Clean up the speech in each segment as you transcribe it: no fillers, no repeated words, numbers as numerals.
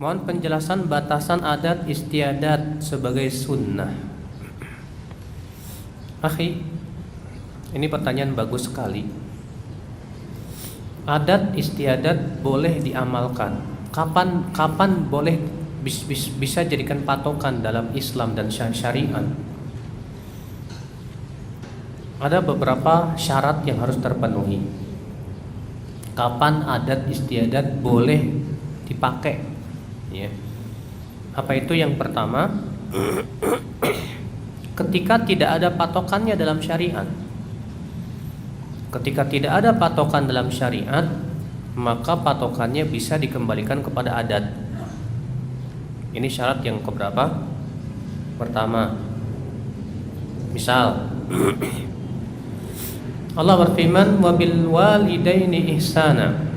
Mohon penjelasan batasan adat istiadat sebagai sunnah. Akhi, ini pertanyaan bagus sekali. Adat istiadat boleh diamalkan. Kapan boleh bisa jadikan patokan dalam Islam dan syariat? Ada beberapa syarat yang harus terpenuhi. Kapan adat istiadat boleh dipakai? Ya. Apa itu? Yang pertama, ketika tidak ada patokannya dalam syariat. Ketika tidak ada patokan dalam syariat, maka patokannya bisa dikembalikan kepada adat. Ini syarat yang keberapa? Pertama, misal Allah berfirman, wabil walidaini ihsana,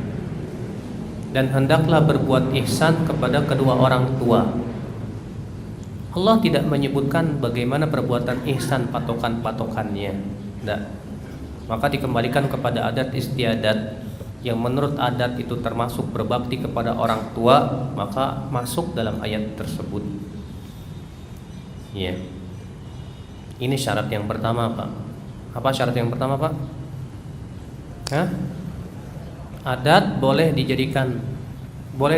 dan hendaklah berbuat ihsan kepada kedua orang tua. Allah tidak menyebutkan bagaimana perbuatan ihsan patokan-patokannya. Tidak. Maka dikembalikan kepada adat istiadat yang menurut adat itu termasuk berbakti kepada orang tua, maka masuk dalam ayat tersebut. Ya. Ini syarat yang pertama, Pak. Apa syarat yang pertama, Pak? Hah? Adat boleh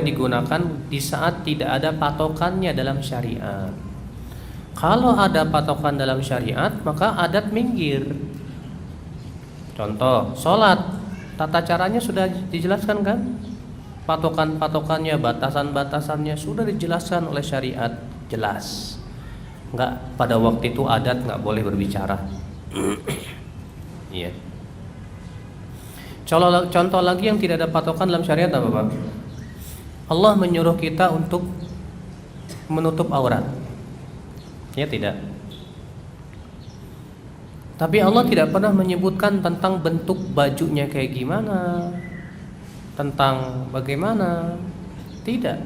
digunakan di saat tidak ada patokannya dalam syariat. Kalau ada patokan dalam syariat, maka adat minggir. Contoh, sholat, tata caranya sudah dijelaskan kan? Patokan-patokannya, batasan-batasannya sudah dijelaskan oleh syariat, jelas. Enggak, pada waktu itu adat enggak boleh berbicara. Iya. Contoh lagi yang tidak ada patokan dalam syariat apa, Pak? Allah menyuruh kita untuk menutup aurat. Ya tidak. Tapi Allah tidak pernah menyebutkan tentang bentuk bajunya kayak gimana, tentang bagaimana. Tidak.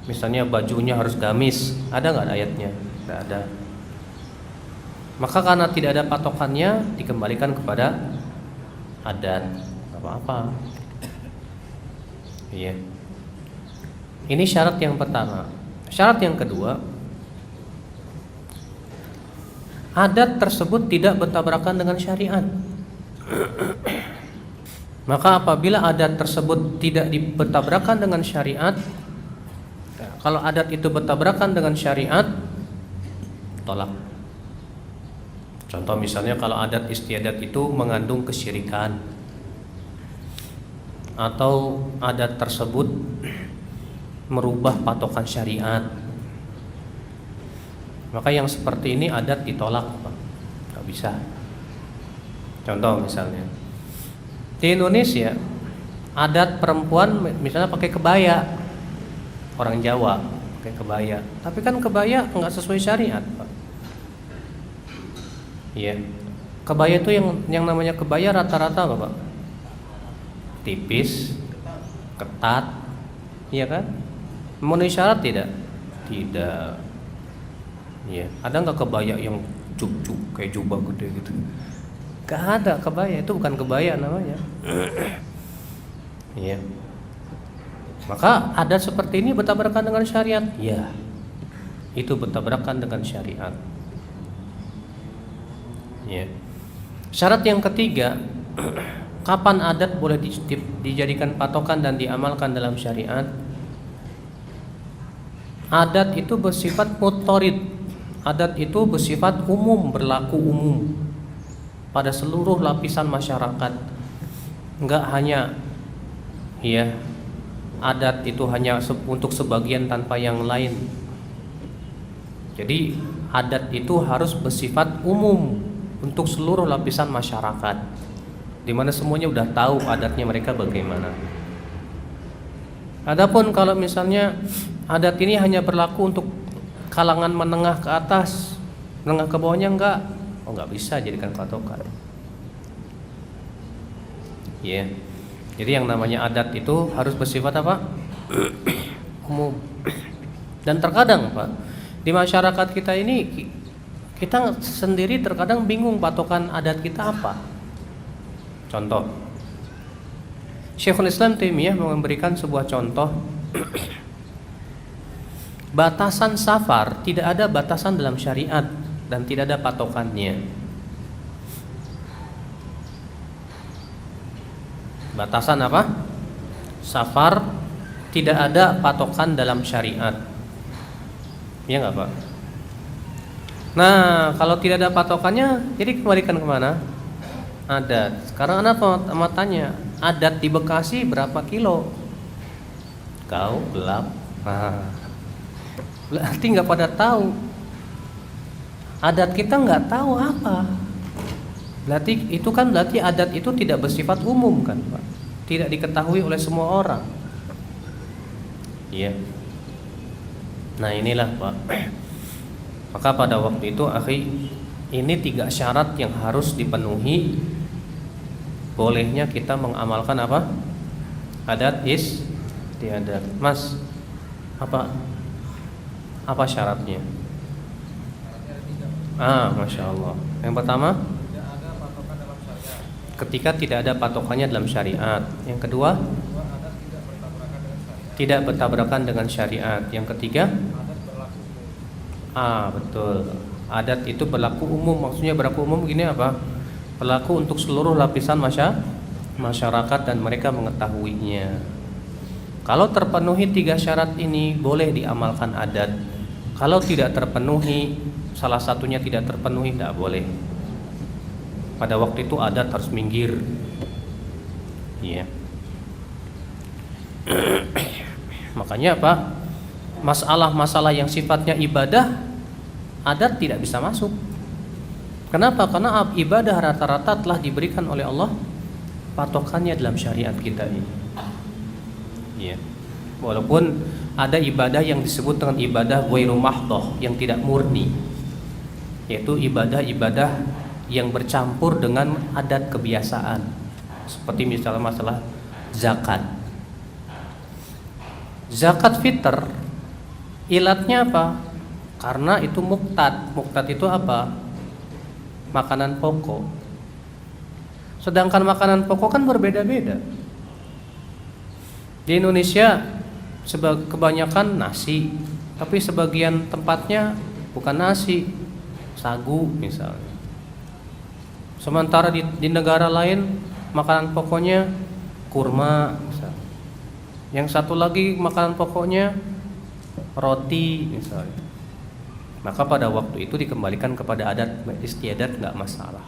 Misalnya bajunya harus gamis, ada nggak ayatnya? Tidak ada. Maka karena tidak ada patokannya, dikembalikan kepada adat, nggak apa-apa. Iya. Ini syarat yang pertama. Syarat yang kedua, adat tersebut tidak bertabrakan dengan syariat. Maka apabila adat tersebut tidak bertabrakan dengan syariat, kalau adat itu bertabrakan dengan syariat, tolak. Contoh misalnya kalau adat istiadat itu mengandung kesyirikan, atau adat tersebut merubah patokan syariat, maka yang seperti ini adat ditolak, Pak. Gak bisa. Contoh misalnya di Indonesia, adat perempuan misalnya pakai kebaya, orang Jawa pakai kebaya, tapi kan kebaya nggak sesuai syariat, Pak. Iya. Kebaya itu yang namanya kebaya rata-rata apa, Pak? Tipis, ketat, iya kan? Memenuhi syarat tidak? Tidak. Iya. Ada nggak kebaya yang cuk-cuk kayak jubah gede gitu? Gak ada kebaya, itu bukan kebaya namanya. Iya. Maka adat seperti ini bertabrakan dengan syariat? Ya. Itu bertabrakan dengan syariat. Ya. Syarat yang ketiga, kapan adat boleh dijadikan patokan dan diamalkan dalam syariat? Adat itu bersifat mutarid. Adat itu bersifat umum, berlaku umum pada seluruh lapisan masyarakat. Enggak hanya ya, adat itu hanya untuk sebagian tanpa yang lain. Jadi adat itu harus bersifat umum untuk seluruh lapisan masyarakat, di mana semuanya udah tahu adatnya mereka bagaimana. Adapun kalau misalnya adat ini hanya berlaku untuk kalangan menengah ke atas, menengah ke bawahnya enggak, enggak bisa jadikan patokan. Ya. Jadi yang namanya adat itu harus bersifat apa? Umum. Dan terkadang, Pak, di masyarakat kita ini kita sendiri terkadang bingung patokan adat kita apa. Contoh, Syekhul Islam Taimiyah memberikan sebuah contoh Batasan safar tidak ada batasan dalam syariat dan tidak ada patokannya. Batasan apa? Safar tidak ada patokan dalam syariat. Ya nggak Pak? Nah, kalau tidak ada patokannya, jadi kembalikan kemana? Adat. Sekarang Anda tanya, adat di Bekasi berapa kilo? Kau gelap. Berarti nggak pada tahu. Adat kita nggak tahu apa. Berarti adat itu tidak bersifat umum kan Pak? Tidak diketahui oleh semua orang. Iya. Nah inilah Pak. Maka pada waktu itu akhi, ini 3 syarat yang harus dipenuhi bolehnya kita mengamalkan apa? Adat istiadat. Mas, apa syaratnya? Masya Allah. Yang pertama, ketika tidak ada patokannya dalam syariat. Yang kedua, tidak bertabrakan dengan syariat. Yang ketiga, betul. Adat itu berlaku umum. Maksudnya berlaku umum gini apa? Berlaku untuk seluruh lapisan masyarakat dan mereka mengetahuinya. Kalau terpenuhi 3 syarat ini boleh diamalkan adat. Kalau tidak terpenuhi, salah satunya tidak terpenuhi, tidak boleh. Pada waktu itu adat harus minggir. Iya. Makanya apa? Masalah-masalah yang sifatnya ibadah, adat tidak bisa masuk. Kenapa? Karena ibadah rata-rata telah diberikan oleh Allah patokannya dalam syariat kita ini. Ya. Walaupun ada ibadah yang disebut dengan ibadah ghairu mahdhah, yang tidak murni, yaitu ibadah-ibadah yang bercampur dengan adat kebiasaan. Seperti misalnya masalah zakat. Zakat fitr, ilatnya apa? Karena itu muqtad. Muqtad itu apa? Makanan pokok. Sedangkan makanan pokok kan berbeda-beda. Di Indonesia kebanyakan nasi, tapi sebagian tempatnya bukan nasi, sagu misalnya. Sementara di negara lain makanan pokoknya kurma misalnya. Yang satu lagi makanan pokoknya roti misalnya. Maka pada waktu itu dikembalikan kepada adat istiadat, nggak masalah.